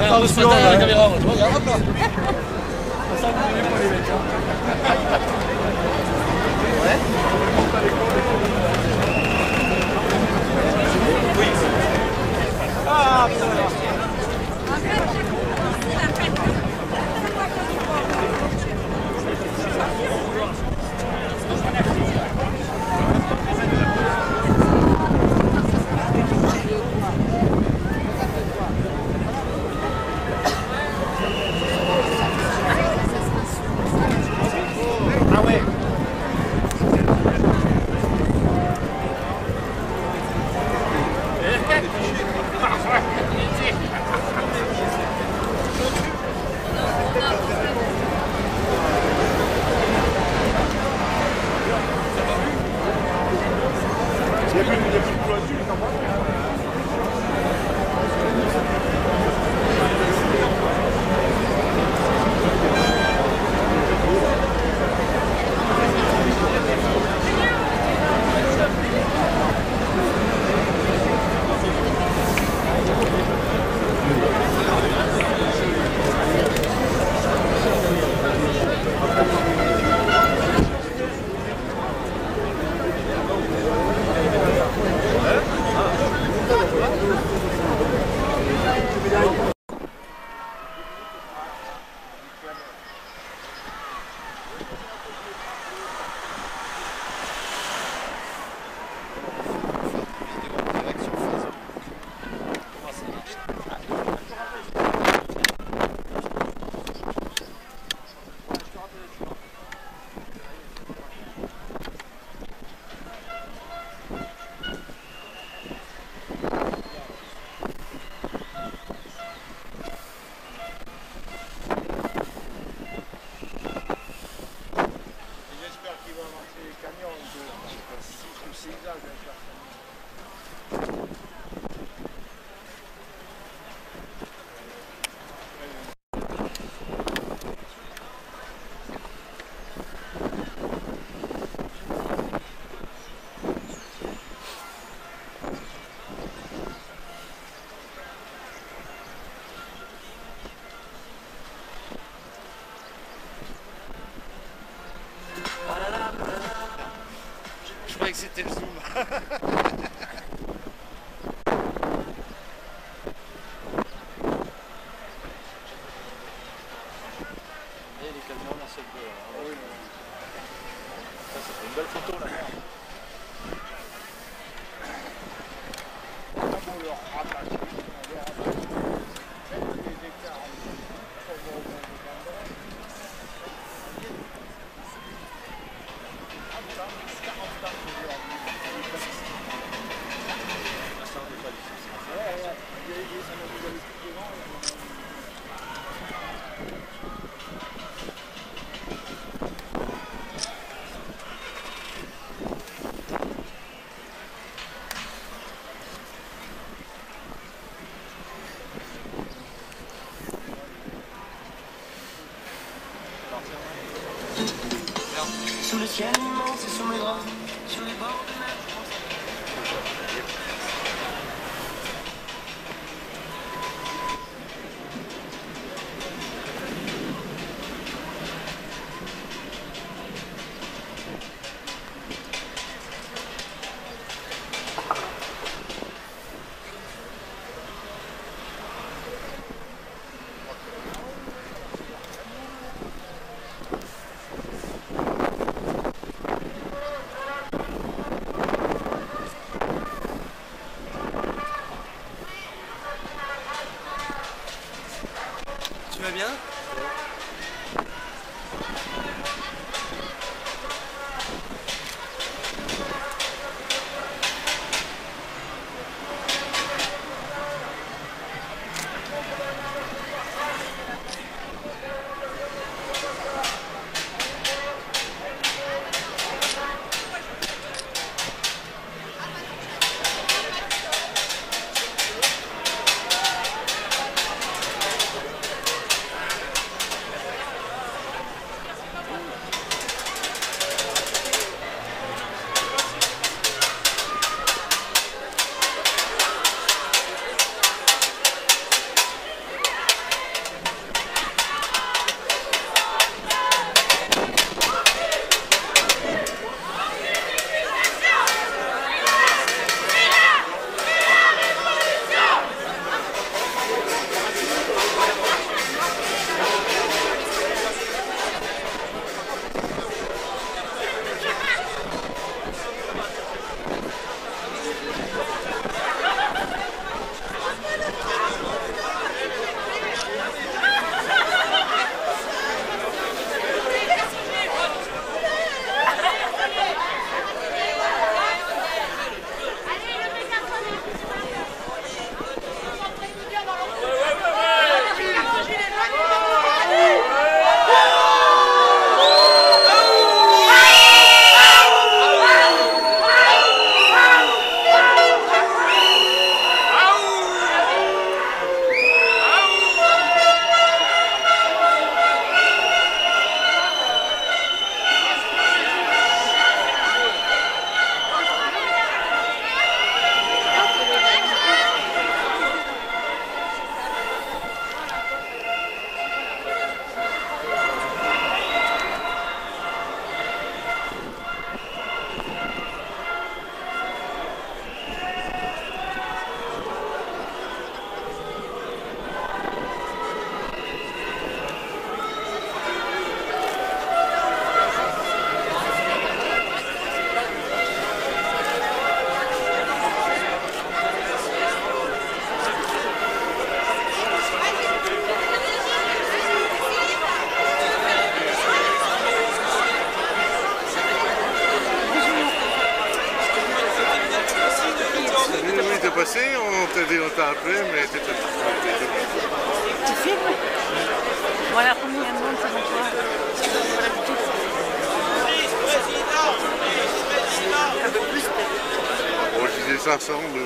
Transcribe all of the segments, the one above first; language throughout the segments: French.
Attention, la caméra, moi, tu vois, hop là. Ça, vous voulez pas les mecs, hein. Ouais. Oui. Ah, putain. Ah ouais. Je croyais que c'était le zoom. Et les camions, là, c'est le bleu. Oui, ça fait une belle photo là. Sous le ciel immense et sous mes draps, sur les bords de mer. Tu vas bien? dit longtemps après, mais c'était Tu filmes? Voilà combien de monde ça va voir. Un peu plus peut-être. bon, je disais 500, mais...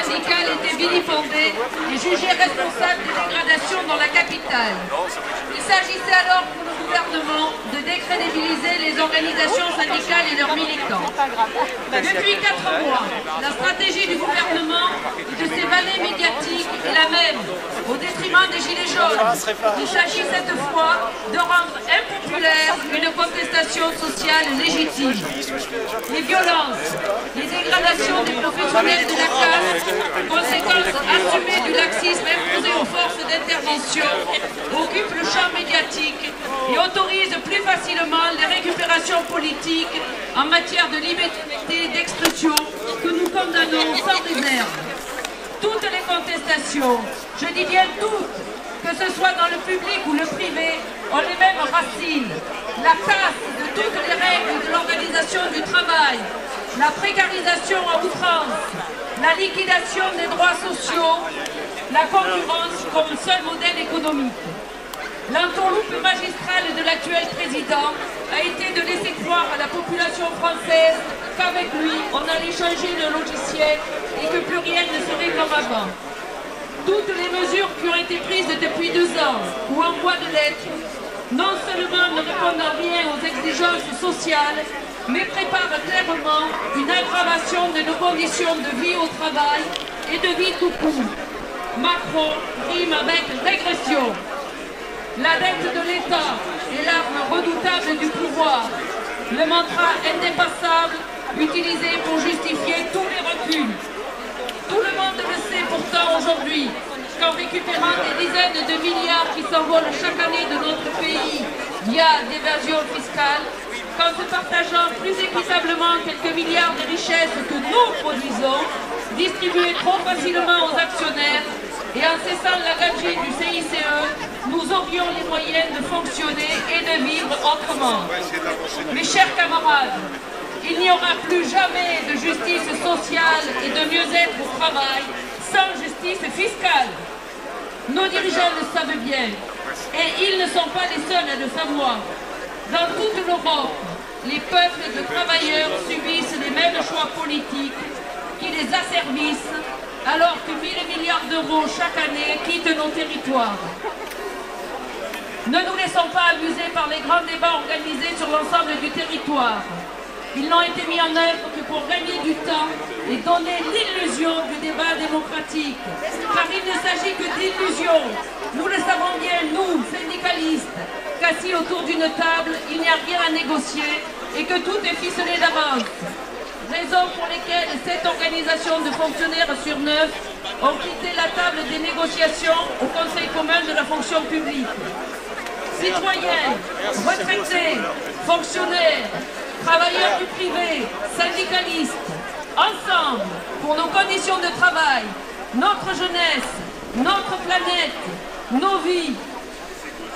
syndicales étaient vilipendées et jugées responsables des dégradations dans la capitale. Il s'agissait alors pour le gouvernement de décrédibiliser les organisations syndicales et leurs militants. Depuis 4 mois, la stratégie du gouvernement et de ses valets médiatiques est la même, au détriment des Gilets jaunes. Il s'agit cette fois de rendre impopulaire une contestation sociale légitime. Les violences, les dégradations des professionnels de la classe, conséquence assumée du laxisme imposé aux forces d'intervention, occupent le champ médiatique et autorisent plus facilement les récupérations politiques en matière de liberté d'expression que nous condamnons sans réserve. Toutes les contestations, je dis bien toutes, que ce soit dans le public ou le privé, ont les mêmes racines. La casse de toutes les règles de l'organisation du travail, la précarisation à outrance, la liquidation des droits sociaux, la concurrence comme seul modèle économique. L'entourloupe magistrale de l'actuel président a été de laisser croire à la population française qu'avec lui, on allait changer le logiciel et que plus rien ne serait comme avant. Toutes les mesures qui ont été prises depuis 2 ans ou en voie de l'être, non seulement ne répondent en rien aux exigences sociales, mais préparent clairement une aggravation de nos conditions de vie au travail et de vie tout court. Macron rime avec régression. La dette de l'État est l'arme redoutable du pouvoir, le mantra indépassable utilisé pour justifier tous les reculs. Tout le monde le sait pourtant aujourd'hui qu'en récupérant des dizaines de milliards qui s'envolent chaque année de notre pays via l'évasion fiscale, qu'en se partageant plus équitablement quelques milliards de richesses que nous produisons, distribuées trop facilement aux actionnaires, et en cessant la gabegie du CICE, nous aurions les moyens de fonctionner et de vivre autrement. Mes chers camarades, il n'y aura plus jamais de justice sociale et de mieux-être au travail sans justice fiscale. Nos dirigeants le savent bien, et ils ne sont pas les seuls à le savoir. Dans toute l'Europe, les peuples de travailleurs subissent les mêmes choix politiques qui les asservissent, alors que 1000 milliards d'euros chaque année quittent nos territoires. Ne nous laissons pas abuser par les grands débats organisés sur l'ensemble du territoire. Ils n'ont été mis en œuvre que pour gagner du temps et donner l'illusion du débat démocratique. Car il ne s'agit que d'illusion. Nous le savons bien, nous, syndicalistes, qu'assis autour d'une table, il n'y a rien à négocier et que tout est ficelé d'avance. Raisons pour lesquelles 7 organisations de fonctionnaires sur 9 ont quitté la table des négociations au Conseil commun de la fonction publique. Citoyens, retraités, fonctionnaires, travailleurs du privé, syndicalistes, ensemble, pour nos conditions de travail, notre jeunesse, notre planète, nos vies,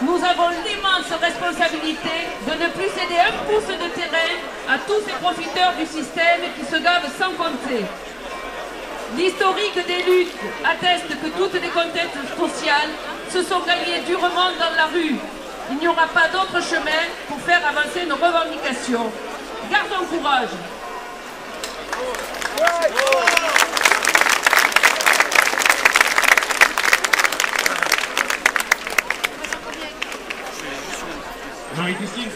Nous avons l'immense responsabilité de ne plus céder un pouce de terrain à tous ces profiteurs du système qui se gavent sans compter. L'historique des luttes atteste que toutes les conquêtes sociales se sont gagnées durement dans la rue. Il n'y aura pas d'autre chemin pour faire avancer nos revendications. Gardons courage. Marie-Christine.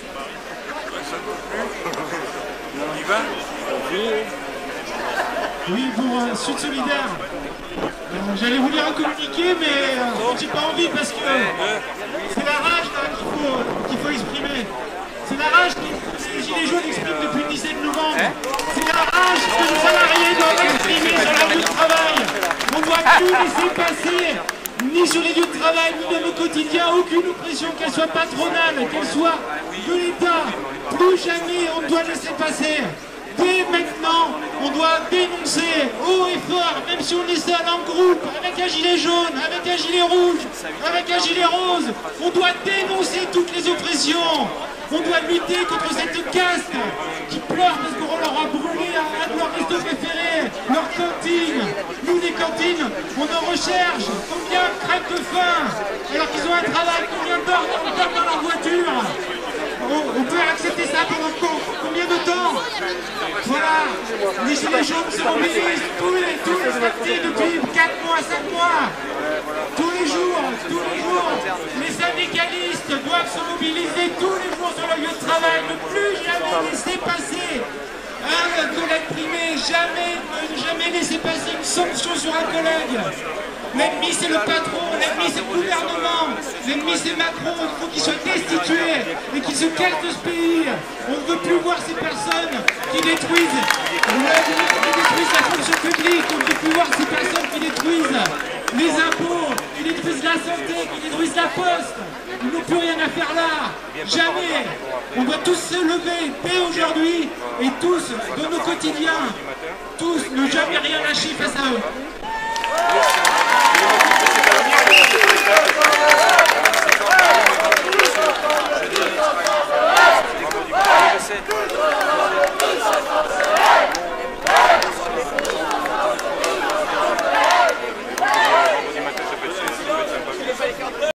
On y va? Oui, pour Sud Solidaire. J'allais vous lire un communiqué, mais j'ai pas envie parce que c'est la rage qu'il faut exprimer. C'est la rage que les Gilets jaunes expriment depuis le 17 novembre. C'est la rage que les salariés doivent exprimer sur leur lieu de travail. On ne doit plus laisser passer, ni sur les lieux de travail, ni dans nos quotidiens, aucune oppression, qu'elle soit patronale, qu'elle soit de l'État. Plus jamais on ne doit laisser passer. Dès maintenant, on doit dénoncer haut et fort, même si on est seul en groupe, avec un gilet jaune, avec un gilet rouge, avec un gilet rose, on doit dénoncer toutes les oppressions. On doit lutter contre cette caste qui pleure parce qu'on leur a brûlé un de leurs restos préférés, leur cantine. Nous, les cantines, on en recherche. Combien crèvent de faim alors qu'ils ont un travail? Combien dorment dans leur voiture? On peut accepter ça pendant combien de temps? Voilà, les gilets jaunes se mobilisent tous les samedis depuis 4 mois, 5 mois. Tous les jours, les syndicalistes doivent se mobiliser tous les jours sur le lieu de travail, ne plus jamais laisser passer un collègue primé, jamais laisser passer une sanction sur un collègue. L'ennemi c'est le patron, l'ennemi c'est le gouvernement, l'ennemi c'est Macron, il faut qu'il soit destitué et qu'il se casse de ce pays. On ne veut plus voir ces personnes qui détruisent la fonction publique, on ne veut plus voir ces personnes qui détruisent les impôts, qui détruisent la santé, qui détruisent la poste. Ils n'ont plus rien à faire là, jamais. On doit tous se lever dès aujourd'hui et tous, dans nos quotidiens, tous ne jamais rien lâcher face à eux.